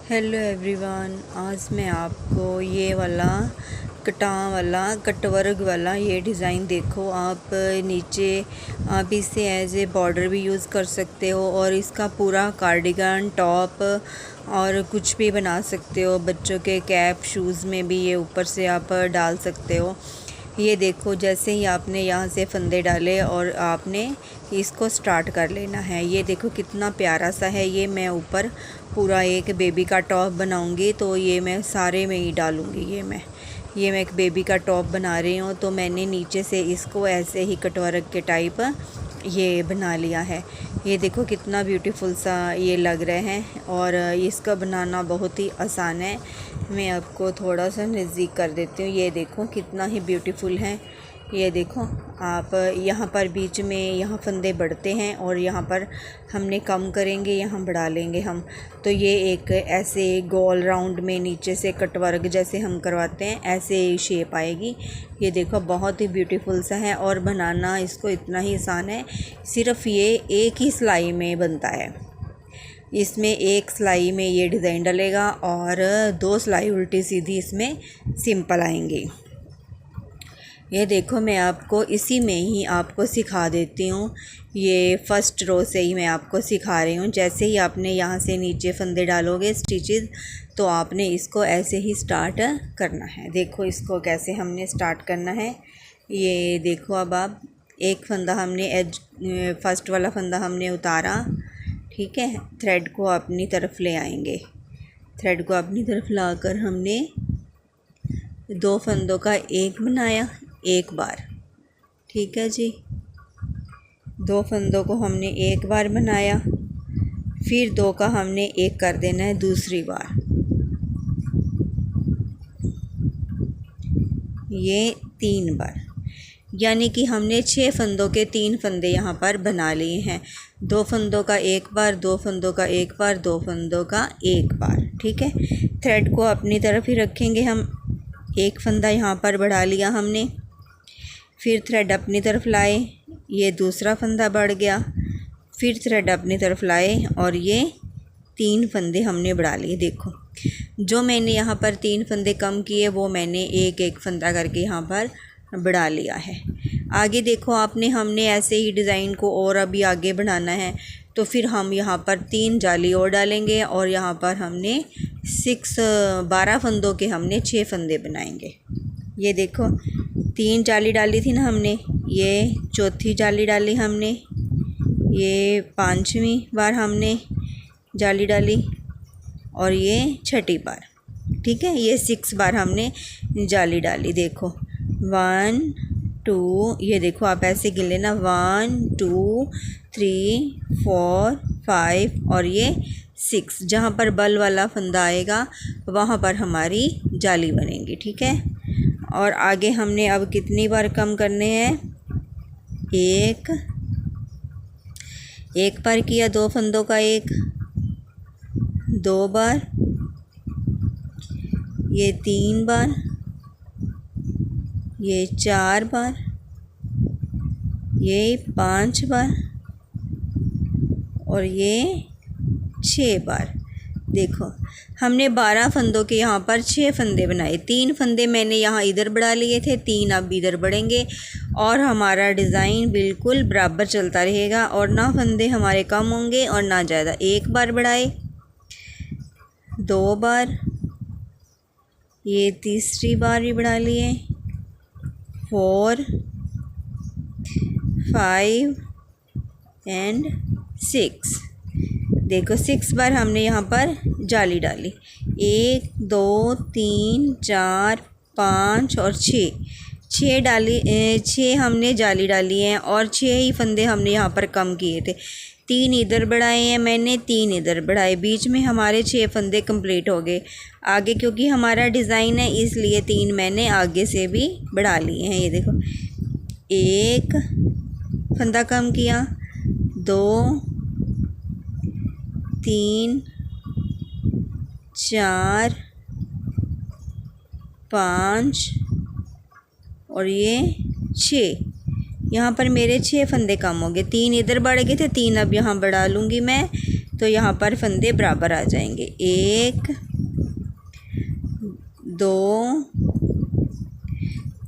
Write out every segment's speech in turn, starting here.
Hello everyone, आज मैं आपको ये वाला कटां वाला कटवर्क वाला ये डिज़ाइन देखो। आप नीचे आप इसे एज ए बॉर्डर भी यूज़ कर सकते हो और इसका पूरा कार्डिगन टॉप और कुछ भी बना सकते हो। बच्चों के कैप शूज़ में भी ये ऊपर से आप डाल सकते हो। ये देखो, जैसे ही आपने यहाँ से फंदे डाले और आपने इसको स्टार्ट कर लेना है। ये देखो कितना प्यारा सा है। ये मैं ऊपर पूरा एक बेबी का टॉप बनाऊंगी, तो ये मैं सारे में ही डालूंगी। ये मैं एक बेबी का टॉप बना रही हूँ, तो मैंने नीचे से इसको ऐसे ही कटवर्क के टाइप ये बना लिया है। ये देखो कितना ब्यूटीफुल सा ये लग रहे हैं और इसका बनाना बहुत ही आसान है। मैं आपको थोड़ा सा नज़दीक कर देती हूँ। ये देखो कितना ही ब्यूटीफुल है। ये देखो आप यहाँ पर बीच में यहाँ फंदे बढ़ते हैं और यहाँ पर हमने कम करेंगे, यहाँ बढ़ा लेंगे हम। तो ये एक ऐसे गोल राउंड में नीचे से कटवर्क जैसे हम करवाते हैं ऐसे शेप आएगी। ये देखो बहुत ही ब्यूटीफुल सा है और बनाना इसको इतना ही आसान है। सिर्फ ये एक ही सिलाई में बनता है। इसमें एक सिलाई में ये डिज़ाइन डलेगा और 2 सिलाई उल्टी सीधी इसमें सिंपल आएंगी। ये देखो मैं आपको इसी में ही आपको सिखा देती हूँ। ये फर्स्ट रो से ही मैं आपको सिखा रही हूँ। जैसे ही आपने यहाँ से नीचे फंदे डालोगे स्टिचेस, तो आपने इसको ऐसे ही स्टार्ट करना है। देखो इसको कैसे हमने स्टार्ट करना है। ये देखो अब आप एक फंदा हमने फर्स्ट वाला फंदा हमने उतारा, ठीक है। थ्रेड को अपनी तरफ ले आएंगे। थ्रेड को अपनी तरफ लाकर हमने 2 फंदों का एक बनाया एक बार, ठीक है जी। 2 फंदों को हमने एक बार बनाया, फिर 2 का हमने एक कर देना है दूसरी बार। ये 3 बार, यानी कि हमने 6 फंदों के 3 फंदे यहाँ पर बना लिए हैं। 2 फंदों का एक बार, 2 फंदों का एक बार, 2 फंदों का एक बार, ठीक है। थ्रेड को अपनी तरफ ही रखेंगे हम। एक फंदा यहाँ पर बढ़ा लिया हमने, फिर थ्रेड अपनी तरफ लाए, ये दूसरा फंदा बढ़ गया, फिर थ्रेड अपनी तरफ लाए और ये 3 फंदे हमने बढ़ा लिए। देखो जो मैंने यहाँ पर 3 फंदे कम किए वो मैंने एक एक फंदा करके यहाँ पर बढ़ा लिया है। आगे देखो आपने हमने ऐसे ही डिज़ाइन को और अभी आगे बढ़ाना है, तो फिर हम यहाँ पर 3 जाली और डालेंगे और यहाँ पर हमने 12 फंदों के हमने 6 फंदे बनाएंगे। ये देखो 3 जाली डाली थी ना हमने, ये चौथी जाली डाली हमने, ये 5वीं बार हमने जाली डाली और ये 6ठी बार, ठीक है। ये 6 बार हमने जाली डाली। देखो 1 2, ये देखो आप ऐसे गिन लेना, 1 2 3 4 5 और ये 6। जहाँ पर बल वाला फंदा आएगा वहाँ पर हमारी जाली बनेगी, ठीक है। और आगे हमने अब कितनी बार कम करने हैं? एक बार किया 2 फंदों का एक, 2 बार, ये 3 बार, ये 4 बार, ये 5 बार और ये 6 बार। देखो हमने 12 फंदों के यहाँ पर 6 फंदे बनाए। 3 फंदे मैंने यहाँ इधर बढ़ा लिए थे, 3 अब इधर बढ़ेंगे और हमारा डिज़ाइन बिल्कुल बराबर चलता रहेगा और ना फंदे हमारे कम होंगे और ना ज़्यादा। 1 बार बढ़ाए, 2 बार, ये तीसरी बार भी बढ़ा लिए, 4 5 एंड 6। देखो 6 बार हमने यहाँ पर जाली डाली, 1 2 3 4 5 और 6 डाली, 6 हमने जाली डाली हैं और 6 ही फंदे हमने यहाँ पर कम किए थे। 3 इधर बढ़ाए हैं मैंने, 3 इधर बढ़ाए, बीच में हमारे 6 फंदे कंप्लीट हो गए। आगे क्योंकि हमारा डिज़ाइन है इसलिए 3 मैंने आगे से भी बढ़ा लिए हैं। ये देखो 1 फंदा कम किया, 2 3 4 5 और ये 6। यहाँ पर मेरे 6 फंदे कम हो गए, 3 इधर बढ़ गए थे, 3 अब यहाँ बढ़ा लूँगी मैं, तो यहाँ पर फंदे बराबर आ जाएंगे। 1 2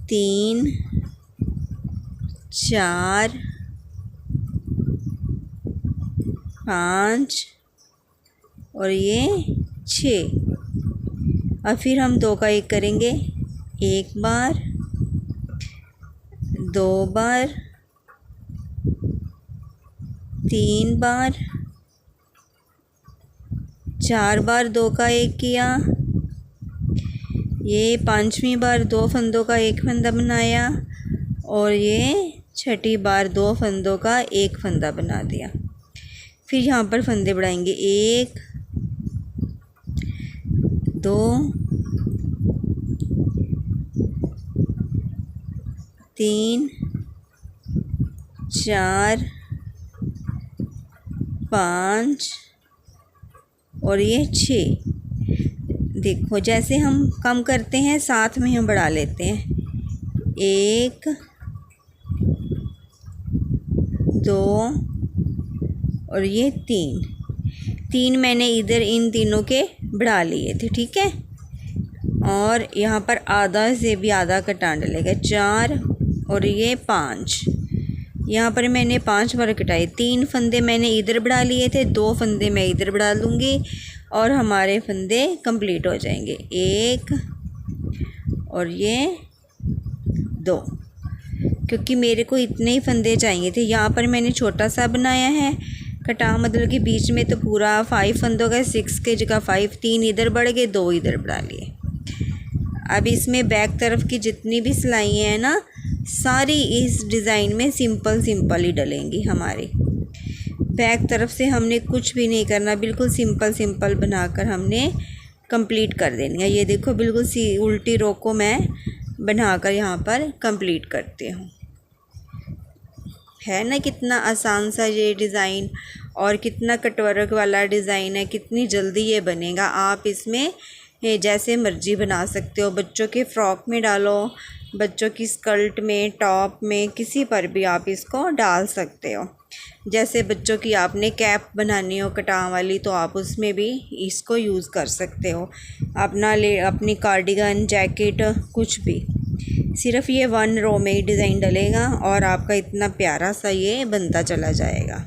3 4 5 और ये 6। और फिर हम 2 का 1 करेंगे, 1 बार, 2 बार, 3 बार, 4 बार 2 का 1 किया, ये 5वीं बार 2 फंदों का 1 फंदा बनाया और ये 6ठी बार 2 फंदों का 1 फंदा बना दिया। फिर यहाँ पर फंदे बढ़ाएंगे, 1 2 3 4 5 और ये 6। देखो जैसे हम कम करते हैं साथ में हम बढ़ा लेते हैं, 1 2 और ये 3 मैंने इधर इन तीनों के बढ़ा लिए थे, ठीक है। और यहाँ पर आधा से भी आधा कटान डलेगा, 4 और ये 5। यहाँ पर मैंने 5 बार कटाए, 3 फंदे मैंने इधर बढ़ा लिए थे, 2 फंदे मैं इधर बढ़ा लूँगी और हमारे फंदे कंप्लीट हो जाएंगे। 1 और ये 2, क्योंकि मेरे को इतने ही फंदे चाहिए थे। यहाँ पर मैंने छोटा सा बनाया है कटा, मतलब कि बीच में तो पूरा 5 फंदों का, 6 के जगह 5, 3 इधर बढ़ गए, 2 इधर बढ़ा लिए। अब इसमें बैक तरफ की जितनी भी सिलाइयाँ हैं ना, सारी इस डिज़ाइन में सिंपल सिंपल ही डलेंगी हमारी। बैक तरफ से हमने कुछ भी नहीं करना, बिल्कुल सिंपल सिंपल बनाकर हमने कंप्लीट कर देनी है। ये देखो बिल्कुल सी उल्टी रो को मैं बनाकर यहाँ पर कंप्लीट करती हूँ। है ना कितना आसान सा ये डिज़ाइन, और कितना कटवर्क वाला डिज़ाइन है, कितनी जल्दी ये बनेगा। आप इसमें जैसे मर्जी बना सकते हो, बच्चों के फ़्रॉक में डालो, बच्चों की स्कर्ट में, टॉप में, किसी पर भी आप इसको डाल सकते हो। जैसे बच्चों की आपने कैप बनानी हो कटां वाली, तो आप उसमें भी इसको यूज़ कर सकते हो। अपनी कार्डिगन, जैकेट, कुछ भी। सिर्फ ये 1 रो में ही डिज़ाइन डलेगा और आपका इतना प्यारा सा ये बनता चला जाएगा।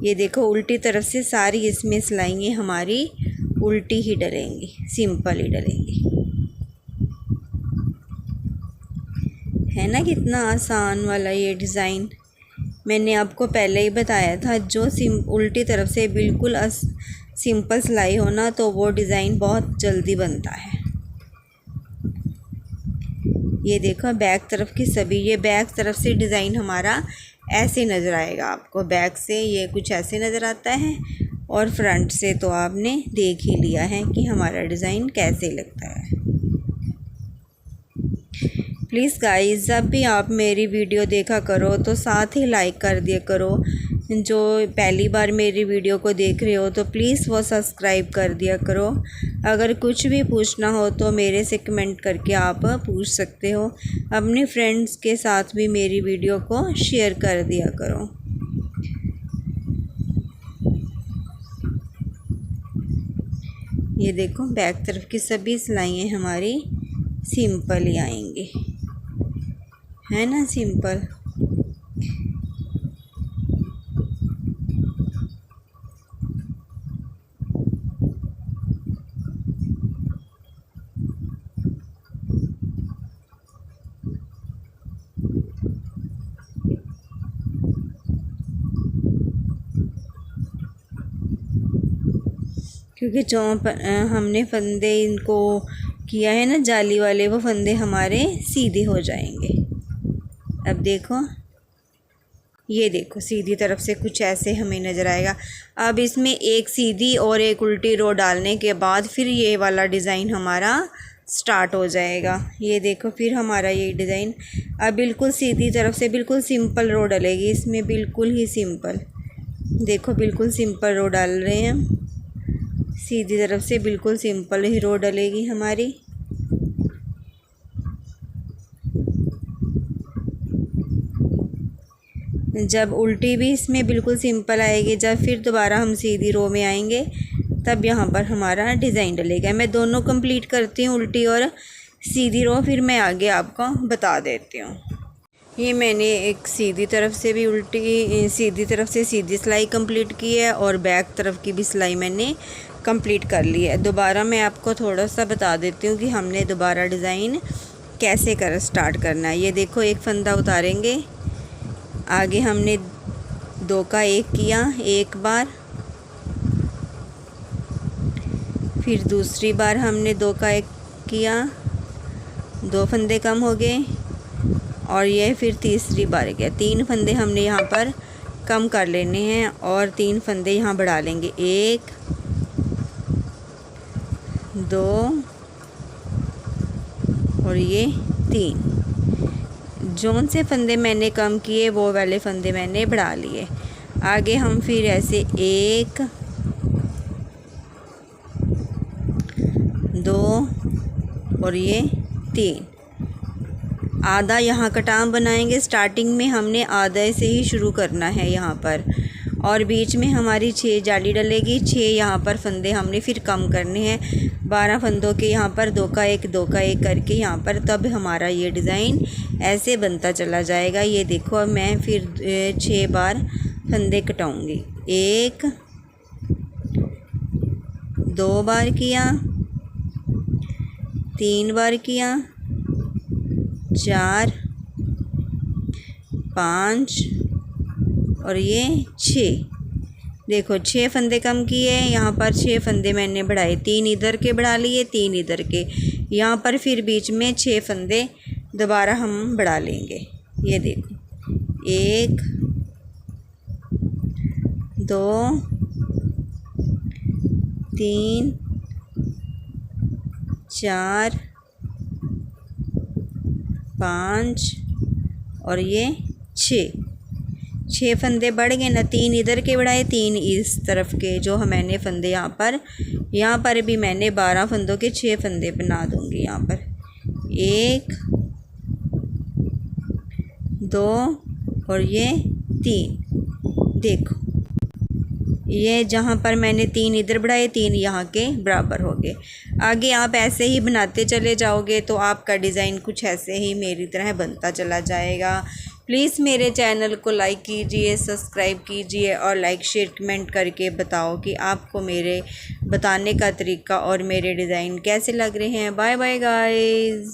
ये देखो उल्टी तरफ से सारी इसमें सिलाइयाँ हमारी उल्टी ही डलेंगी, सिंपल ही डलेंगी। है ना कितना आसान वाला ये डिज़ाइन। मैंने आपको पहले ही बताया था, जो उल्टी तरफ से बिल्कुल सिंपल सिलाई हो ना, तो वो डिज़ाइन बहुत जल्दी बनता है। ये देखो बैक तरफ की सभी, ये बैक तरफ से डिज़ाइन हमारा ऐसे नज़र आएगा आपको। बैक से ये कुछ ऐसे नज़र आता है और फ्रंट से तो आपने देख ही लिया है कि हमारा डिज़ाइन कैसे लगता है। प्लीज़ गाइस, जब भी आप मेरी वीडियो देखा करो तो साथ ही लाइक कर दिया करो। जो पहली बार मेरी वीडियो को देख रहे हो तो प्लीज़ वो सब्सक्राइब कर दिया करो। अगर कुछ भी पूछना हो तो मेरे से कमेंट करके आप पूछ सकते हो। अपने फ्रेंड्स के साथ भी मेरी वीडियो को शेयर कर दिया करो। ये देखो बैक तरफ की सभी सिलाइयाँ हमारी सिंपल ही आएंगी, है ना, सिंपल। क्योंकि जो हमने फंदे इनको किया है ना जाली वाले, वो फंदे हमारे सीधे हो जाएंगे। अब देखो, ये देखो सीधी तरफ से कुछ ऐसे हमें नज़र आएगा। अब इसमें एक सीधी और एक उल्टी रो डालने के बाद फिर ये वाला डिज़ाइन हमारा स्टार्ट हो जाएगा। ये देखो फिर हमारा ये डिज़ाइन अब बिल्कुल सीधी तरफ से बिल्कुल सिंपल रो डलेगी इसमें, बिल्कुल ही सिंपल। देखो बिल्कुल सिंपल रो डाल रहे हैं हम, सीधी तरफ से बिल्कुल सिंपल ही रो डलेगी हमारी। जब उल्टी भी इसमें बिल्कुल सिंपल आएगी, जब फिर दोबारा हम सीधी रो में आएंगे तब यहाँ पर हमारा डिज़ाइन डलेगा। मैं दोनों कंप्लीट करती हूँ, उल्टी और सीधी रो, फिर मैं आगे आपको बता देती हूँ। ये मैंने एक सीधी तरफ से भी उल्टी, सीधी तरफ से सीधी सिलाई कंप्लीट की है और बैक तरफ की भी सिलाई मैंने कंप्लीट कर ली है। दोबारा मैं आपको थोड़ा सा बता देती हूँ कि हमने दोबारा डिज़ाइन कैसे स्टार्ट करना है। ये देखो, एक फंदा उतारेंगे, आगे हमने 2 का 1 किया एक बार, फिर दूसरी बार हमने 2 का 1 किया, 2 फंदे कम हो गए, और ये फिर तीसरी बार किया। 3 फंदे हमने यहाँ पर कम कर लेने हैं और 3 फंदे यहाँ बढ़ा लेंगे। 1 2 और ये 3। जोन से फंदे मैंने कम किए वो वाले फंदे मैंने बढ़ा लिए। आगे हम फिर ऐसे 1 2 और ये 3। आधा यहाँ कटाम बनाएंगे। स्टार्टिंग में हमने आधे से ही शुरू करना है यहाँ पर, और बीच में हमारी 6 जाली डलेगी। 6 यहाँ पर फंदे हमने फिर कम करने हैं। 12 फंदों के यहाँ पर 2 का 1 2 का 1 करके यहाँ पर, तब हमारा ये डिज़ाइन ऐसे बनता चला जाएगा। ये देखो, अब मैं फिर 6 बार फंदे कटाऊँगी। 1 2 बार किया, 3 बार किया, 4 5 और ये 6। देखो, 6 फंदे कम किए, यहाँ पर 6 फंदे मैंने बढ़ाए। 3 इधर के बढ़ा लिए, 3 इधर के। यहाँ पर फिर बीच में 6 फंदे दोबारा हम बढ़ा लेंगे। ये देखो, 1 2 3 4 5 और ये 6 फंदे बढ़ गए ना। 3 इधर के बढ़ाए, 3 इस तरफ के, जो मैंने फंदे यहाँ पर भी मैंने 12 फंदों के 6 फंदे बना दूँगी। यहाँ पर 1 2 और ये 3। देखो, ये जहाँ पर मैंने 3 इधर बढ़ाए, 3 यहाँ के बराबर हो गए। आगे आप ऐसे ही बनाते चले जाओगे तो आपका डिज़ाइन कुछ ऐसे ही मेरी तरह बनता चला जाएगा। प्लीज़ मेरे चैनल को लाइक कीजिए, सब्सक्राइब कीजिए और लाइक शेयर कमेंट करके बताओ कि आपको मेरे बताने का तरीका और मेरे डिज़ाइन कैसे लग रहे हैं। Bye bye guys.